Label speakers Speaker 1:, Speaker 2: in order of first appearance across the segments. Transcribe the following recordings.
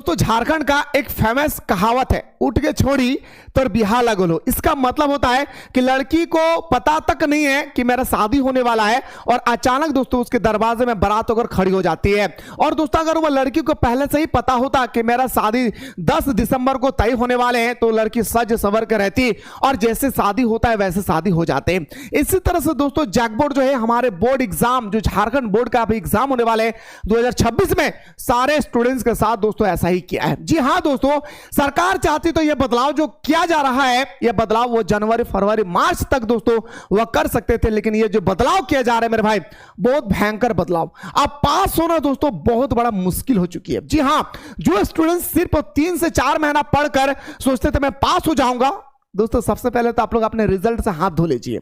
Speaker 1: दोस्तों झारखंड का एक फेमस कहावत है, उठ के छोड़ी तो बिहा लगलो। इसका मतलब होता है कि लड़की को पता तक नहीं है कि मेरा शादी होने वाला है और अचानक दोस्तों उसके दरवाजे में बारात होकर खड़ी हो जाती है। और दोस्तों अगर वो लड़की को पहले से ही पता होता कि मेरा शादी 10 दिसंबर को तय होने वाले हैं तो लड़की सज सवर कर रहती और जैसे शादी होता है वैसे शादी हो जाते हैं। इसी तरह से दोस्तों जैक बोर्ड जो है, हमारे बोर्ड एग्जाम जो झारखंड बोर्ड का अभी एग्जाम होने वाले 2026 में, सारे स्टूडेंट्स के साथ दोस्तों ऐसा ही किया है। जी हां दोस्तों, सरकार चाहती तो यह बदलाव जो किया जा रहा है, यह बदलाव वो जनवरी फरवरी मार्च तक दोस्तों वह कर सकते थे, लेकिन ये जो बदलाव किया जा रहा है मेरे भाई, बहुत भयंकर बदलाव। अब पास होना दोस्तों बहुत बड़ा मुश्किल हो चुकी है। जी हां, जो स्टूडेंट सिर्फ 3 से 4 महीना पढ़कर सोचते थे मैं पास हो जाऊंगा, दोस्तों सबसे पहले तो आप लोग अपने रिजल्ट से हाथ धो लीजिए,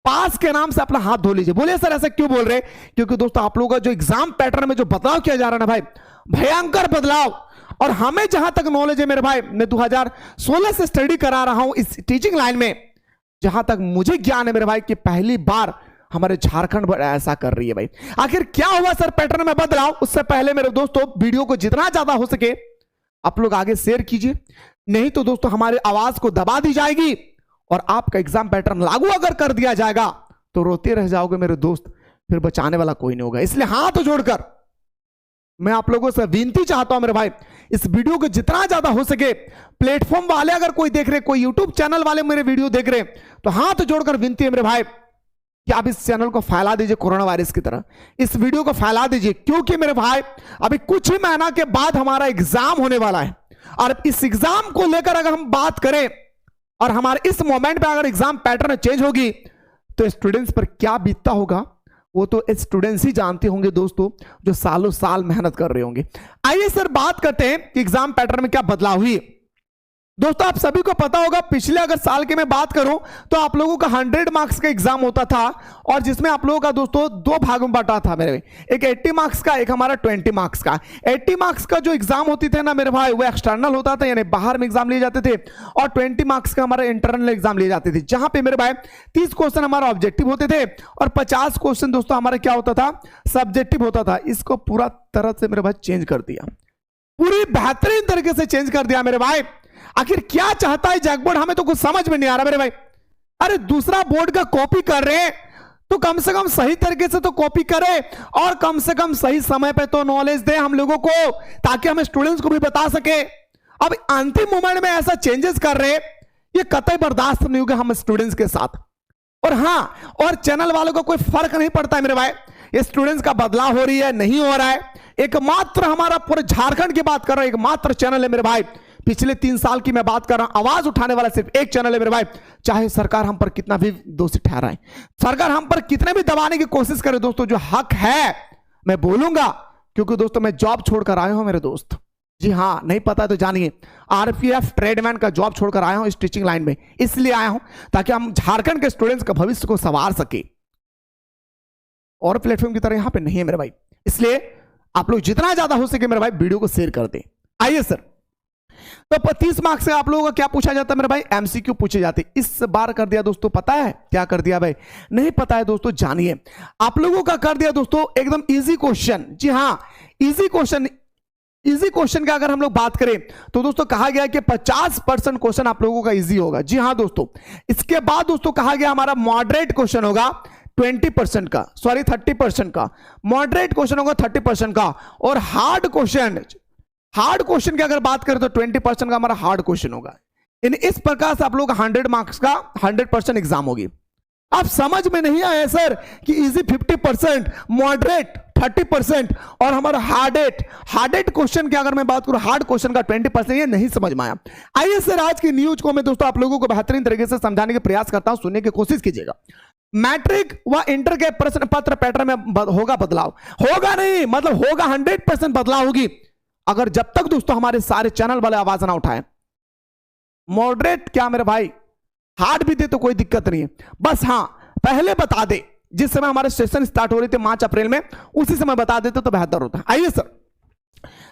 Speaker 1: पास के नाम से अपना हाथ धो लीजिए। बोलिए सर ऐसा क्यों बोल रहे हैं? क्योंकि दोस्तों आप लोगों का जो एग्जाम पैटर्न में जो बदलाव किया जा रहा है ना भाई, भयंकर बदलाव। और हमें जहां तक नॉलेज है मेरे भाई, मैं 2016 से स्टडी करा रहा हूं इस टीचिंग लाइन में, जहां तक मुझे ज्ञान है मेरे भाई कि पहली बार हमारे झारखंड बोर्ड ऐसा कर रही है भाई। आखिर क्या हुआ सर पैटर्न में बदलाव? उससे पहले मेरे दोस्तों वीडियो को जितना ज्यादा हो सके आप लोग आगे शेयर कीजिए, नहीं तो दोस्तों हमारी आवाज को दबा दी जाएगी और आपका एग्जाम पैटर्न लागू अगर कर दिया जाएगा तो रोते रह जाओगे मेरे दोस्त, फिर बचाने वाला कोई नहीं होगा। इसलिए हाथ जोड़कर मैं आप लोगों से विनती चाहता हूं मेरे भाई, इस वीडियो को जितना ज्यादा हो सके, प्लेटफॉर्म वाले अगर कोई देख रहे, कोई यूट्यूब चैनल वाले मेरे वीडियो देख रहे, तो हाथ जोड़कर विनती है मेरे भाई कि आप इस चैनल को फैला दीजिए कोरोना वायरस की तरह, इस वीडियो को फैला दीजिए। क्योंकि मेरे भाई अभी कुछ ही महीना के बाद हमारा एग्जाम होने वाला है और इस एग्जाम को लेकर अगर हम बात करें और हमारे इस मोमेंट पे अगर एग्जाम पैटर्न चेंज होगी तो स्टूडेंट्स पर क्या बीतता होगा वो तो स्टूडेंट्स ही जानते होंगे दोस्तों, जो सालों साल मेहनत कर रहे होंगे। आइए सर बात करते हैं कि एग्जाम पैटर्न में क्या बदलाव हुई। दोस्तों आप सभी को पता होगा, पिछले अगर साल की मैं बात करूं तो आप लोगों का 100 मार्क्स का एग्जाम होता था और जिसमें आप लोगों का दोस्तों 2 भागों में बांटा था मेरे, एक 80 मार्क्स का, एक हमारा 20 मार्क्स का। 80 मार्क्स का जो एग्जाम होती थे ना मेरे भाई, वो एक्सटर्नल होता था, यानी बाहर में एग्जाम लिए जाते थे, और 20 मार्क्स का हमारा इंटरनल एग्जाम लिए जाते थे, जहां पे मेरे भाई 30 क्वेश्चन हमारा ऑब्जेक्टिव होते थे और 50 क्वेश्चन दोस्तों हमारा क्या होता था, सब्जेक्टिव होता था। इसको पूरा तरह से मेरे भाई चेंज कर दिया, पूरी बेहतरीन तरीके से चेंज कर दिया मेरे भाई। आखिर क्या चाहता है जैक बोर्ड, हमें तो कुछ समझ में नहीं आ रहा मेरे भाई। अरे दूसरा बोर्ड का कॉपी कर रहे हैं तो कम से कम सही तरीके से तो कॉपी करे और कम से कम सही समय पे तो नॉलेज दे हम लोगों को, ताकि हम स्टूडेंट्स को भी बता सके। अब अंतिम मोमेंट में ऐसा चेंजेस कर रहे, ये कतई बर्दाश्त नहीं होगा हम स्टूडेंट्स के साथ। और हां, और चैनल वालों को कोई फर्क नहीं पड़ता है मेरे भाई, ये स्टूडेंट्स का बदलाव हो रही है नहीं हो रहा है। एकमात्र हमारा पूरे झारखंड की बात कर रहा हूं, एकमात्र चैनल है मेरे भाई, पिछले 3 साल की मैं बात कर रहा हूं, आवाज उठाने वाला सिर्फ एक चैनल है मेरे भाई। चाहे सरकार हम पर कितना भी दोषी ठहराए, सरकार हम पर कितने भी दबाने की कोशिश करे, दोस्तों जो हक है मैं बोलूंगा। क्योंकि दोस्तों मैं जॉब छोड़कर आया हूं मेरे दोस्त, जी हां, नहीं पता तो जानिए, आरपीएफ ट्रेडमैन का जॉब छोड़कर आया हूं इस टीचिंग लाइन में, इसलिए आया हूं ताकि हम झारखंड के स्टूडेंट्स का भविष्य को संवार सके, और प्लेटफॉर्म की तरह यहां पे नहीं है मेरे भाई। इसलिए आप लोग जितना ज्यादा हो सके मेरे भाई वीडियो को शेयर कर दें। आइए सर, तो 30 मार्क्स से आप लोगों का क्या पूछा जाता है मेरे भाई, एमसीक्यू पूछे जाते। इस बार कर दिया दोस्तों, पता है क्या कर दिया भाई? नहीं पता है दोस्तों, जानिए। आप लोगों का कर दिया दोस्तों एकदम इजी क्वेश्चन। जी हां, इजी क्वेश्चन। इजी क्वेश्चन का अगर हम लोग बात करें तो दोस्तों कहा गया कि 50% क्वेश्चन आप लोगों का इजी होगा। जी हां दोस्तों, इसके बाद दोस्तों कहा गया हमारा मॉडरेट क्वेश्चन होगा 20% का, सॉरी 30% का, मॉडरेट क्वेश्चन होगा 30% का, और हार्ड क्वेश्चन की अगर बात करें तो 20% का हमारा हार्ड क्वेश्चन होगा। इस प्रकार से आप लोग 100 मार्क्स का 100% एग्जाम होगी। आप समझ में नहीं आया सर कि इजी 50%, मॉडरेट 30% और हमारा हार्डेट क्वेश्चन की अगर मैं बात करूं, हार्ड क्वेश्चन का 20%, ये नहीं समझ में आया। आइए सर आज की न्यूज को मैं दोस्तों आप लोगों को बेहतरीन तरीके से समझाने का प्रयास करता हूं, सुनने की कोशिश कीजिएगा। मैट्रिक व इंटर के प्रश्न पत्र पैटर्न में होगा बदलाव, होगा नहीं मतलब होगा, 100% बदलाव होगी अगर जब तक दोस्तों हमारे सारे चैनल वाले आवाज ना उठाएं। मॉडरेट क्या मेरे भाई, हार्ड भी दे तो कोई दिक्कत नहीं है, बस हां पहले बता दे, जिस समय हमारे सेशन स्टार्ट हो रहे थे मार्च अप्रैल में, उसी समय बता देते तो बेहतर होता। आइए सर,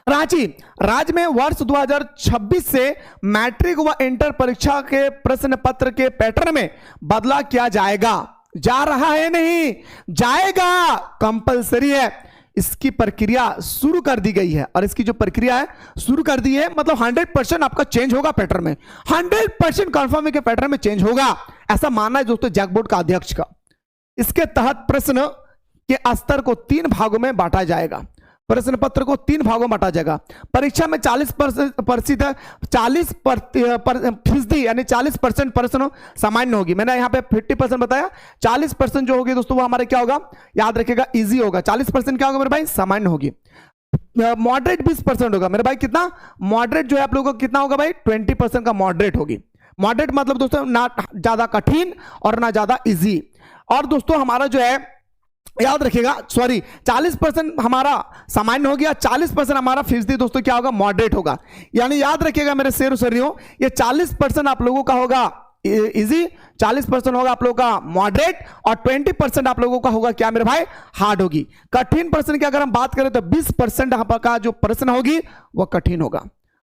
Speaker 1: रांची राज्य में वर्ष 2026 से मैट्रिक व इंटर परीक्षा के प्रश्न पत्र के पैटर्न में बदलाव किया जाएगा। जा रहा है नहीं, जाएगा, कंपलसरी है। इसकी प्रक्रिया शुरू कर दी गई है, और इसकी जो प्रक्रिया है शुरू कर दी है, मतलब 100% आपका चेंज होगा पैटर्न में, 100% कंफर्म है कि पैटर्न में चेंज होगा, ऐसा मानना है दोस्तों जैक बोर्ड का अध्यक्ष का। इसके तहत प्रश्न के स्तर को 3 भागों में बांटा जाएगा, प्रश्न पत्र को 3 भागों में बांटा जाएगा। परीक्षा में 40% यानी 40% प्रश्न सामान्य होगी। मैंने यहाँ पे 50% बताया, 40% जो होगी दोस्तों वो हमारे क्या होगा, याद रखिएगा, इजी होगा। 40% क्या होगा मेरे भाई, सामान्य होगी। मॉडरेट 20% होगा मेरे भाई, कितना मॉडरेट जो है आप लोगों को कितना होगा भाई, 20% का मॉडरेट होगी। मॉडरेट मतलब दोस्तों ना ज्यादा कठिन और ना ज्यादा इजी। और दोस्तों हमारा जो है याद रखिएगा, सॉरी 40% हमारा सामान्य हो गया, 40% हमारा फीसदी दोस्तों क्या होगा, मॉडरेट होगा। यानी याद रखिएगा मेरे शेर शरीरों, ये 40% आप लोगों का होगा इजी, 40% होगा आप लोगों का मॉडरेट, और 20% आप लोगों का होगा क्या मेरे भाई, हार्ड होगी। कठिन प्रश्न की अगर हम बात करें तो 20% का जो प्रश्न होगी वह कठिन होगा।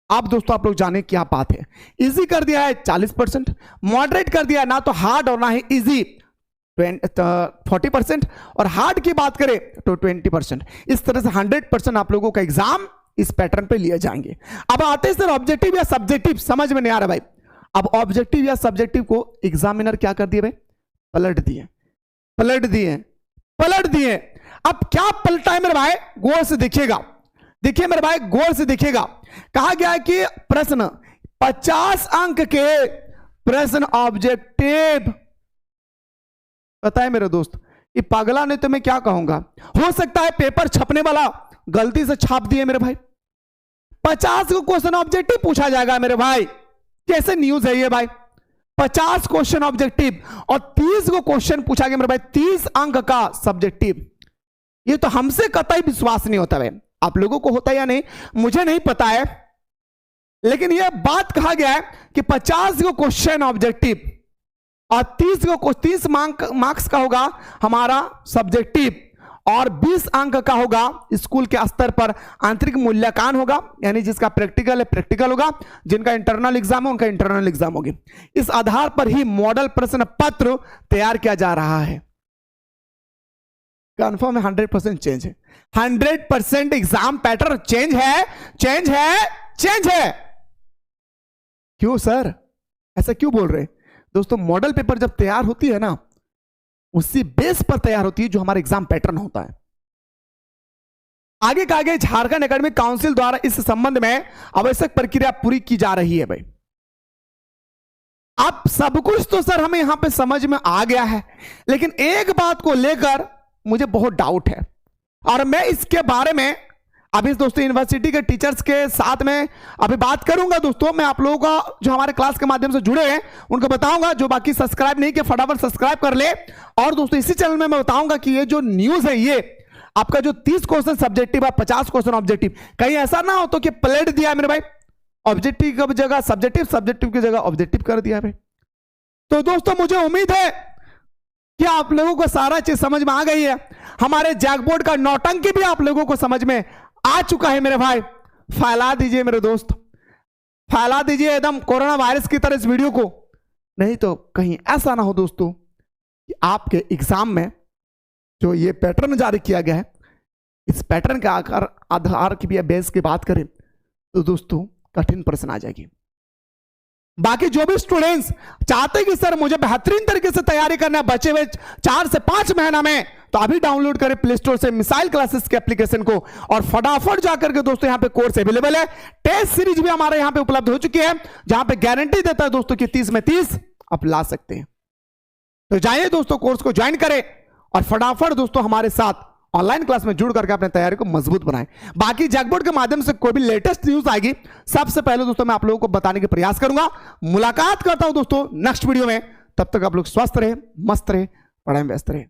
Speaker 1: आप दोस्तों आप लोग जाने क्या बात है, इजी कर दिया है 40%, मॉडरेट कर दिया है, ना तो हार्ड और ना ही इजी 40%, और हार्ड की बात करें तो 20%। इस तरह से 100% आप लोगों का एग्जाम इस पैटर्न पे लिए जाएंगे। अब आते हैं सर ऑब्जेक्टिव या सब्जेक्टिव, समझ में नहीं आ रहा भाई। अब ऑब्जेक्टिव या सब्जेक्टिव को एग्जामिनर क्या कर दिए भाई, पलट दिए, पलट दिए, पलट दिए। अब क्या पलटा है मेरे भाई, गौर से देखिएगा, देखिए मेरे भाई गौर से देखिएगा। कहा गया है कि प्रश्न 50 अंक के प्रश्न ऑब्जेक्टिव, पता है मेरे दोस्त, ये पागला ने तो मैं क्या कहूंगा, हो सकता है पेपर छपने वाला गलती से छाप दिए मेरे भाई। 50 को क्वेश्चन ऑब्जेक्टिव पूछा जाएगा मेरे भाई, कैसे न्यूज है ये भाई। 50 क्वेश्चन ऑब्जेक्टिव और 30 को क्वेश्चन पूछा गया मेरे भाई, 30 अंक का सब्जेक्टिव। ये तो हमसे कतई विश्वास नहीं होता है, आप लोगों को होता है या नहीं मुझे नहीं पता है, लेकिन यह बात कहा गया है कि 50 को क्वेश्चन ऑब्जेक्टिव और 30 मार्क्स का होगा हमारा सब्जेक्टिव, और 20 अंक का होगा स्कूल के स्तर पर आंतरिक मूल्यांकन होगा, यानी जिसका प्रैक्टिकल है प्रैक्टिकल होगा, जिनका इंटरनल एग्जाम है उनका इंटरनल एग्जाम होगी। इस आधार पर ही मॉडल प्रश्न पत्र तैयार किया जा रहा है। कंफर्म है 100% चेंज है, 100% एग्जाम पैटर्न चेंज है, चेंज है, चेंज है। क्यों सर ऐसा क्यों बोल रहे दोस्तों, मॉडल पेपर जब तैयार होती है ना, उसी बेस पर तैयार होती है जो हमारा एग्जाम पैटर्न होता है। आगे का आगे झारखंड एकेडमिक काउंसिल द्वारा इस संबंध में आवश्यक प्रक्रिया पूरी की जा रही है भाई। आप सब कुछ तो सर हमें यहां पे समझ में आ गया है, लेकिन एक बात को लेकर मुझे बहुत डाउट है, और मैं इसके बारे में अभी दोस्तों यूनिवर्सिटी के टीचर्स के साथ में अभी बात करूंगा। दोस्तों मैं आप लोगों का जो हमारे क्लास के माध्यम से जुड़े हैं उनको बताऊंगा, जो बाकी सब्सक्राइब नहीं किया फटाफट सब्सक्राइब कर ले। और दोस्तों इसी चैनल में मैं बताऊंगा कि ये जो न्यूज है, ये आपका जो 30 क्वेश्चन सब्जेक्टिव है, 50 क्वेश्चन ऑब्जेक्टिव, कहीं ऐसा ना हो तो कि पलट दिया है मेरे भाई, ऑब्जेक्टिव की जगह सब्जेक्टिव, सब्जेक्टिव की जगह ऑब्जेक्टिव कर दिया है भाई। तो दोस्तों मुझे उम्मीद है कि आप लोगों को सारा चीज समझ में आ गई है। हमारे जैक बोर्ड का नौटंकी भी आप लोगों को समझ में आ चुका है मेरे भाई। फैला दीजिए मेरे दोस्त, फैला दीजिए एकदम कोरोना वायरस की तरह इस वीडियो को, नहीं तो कहीं ऐसा ना हो दोस्तों कि आपके एग्जाम में जो ये पैटर्न जारी किया गया है, इस पैटर्न के आधार की भी बेस की बात करें तो दोस्तों कठिन प्रश्न आ जाएगी। बाकी जो भी स्टूडेंट्स चाहते हैं कि सर मुझे बेहतरीन तरीके से तैयारी करना है बचे हुए 4 से 5 महीना में, तो अभी डाउनलोड करें प्ले स्टोर से मिसाइल क्लासेस के एप्लीकेशन को, और फटाफट जाकर के दोस्तों यहां पे कोर्स अवेलेबल है। टेस्ट सीरीज भी हमारे यहां पे उपलब्ध हो चुकी है, जहां पे गारंटी देता है दोस्तों कि 30 में 30 आप ला सकते हैं। तो जाइए दोस्तों कोर्स को ज्वाइन करें, और फटाफट दोस्तों हमारे साथ ऑनलाइन क्लास में जुड़ करके अपने तैयारी को मजबूत बनाएं। बाकी जैक बोर्ड के माध्यम से कोई भी लेटेस्ट न्यूज आएगी सबसे पहले दोस्तों मैं आप लोगों को बताने के प्रयास करूंगा। मुलाकात करता हूं दोस्तों नेक्स्ट वीडियो में, तब तक आप लोग स्वस्थ रहे, मस्त रहे, पढ़ाई में व्यस्त रहे।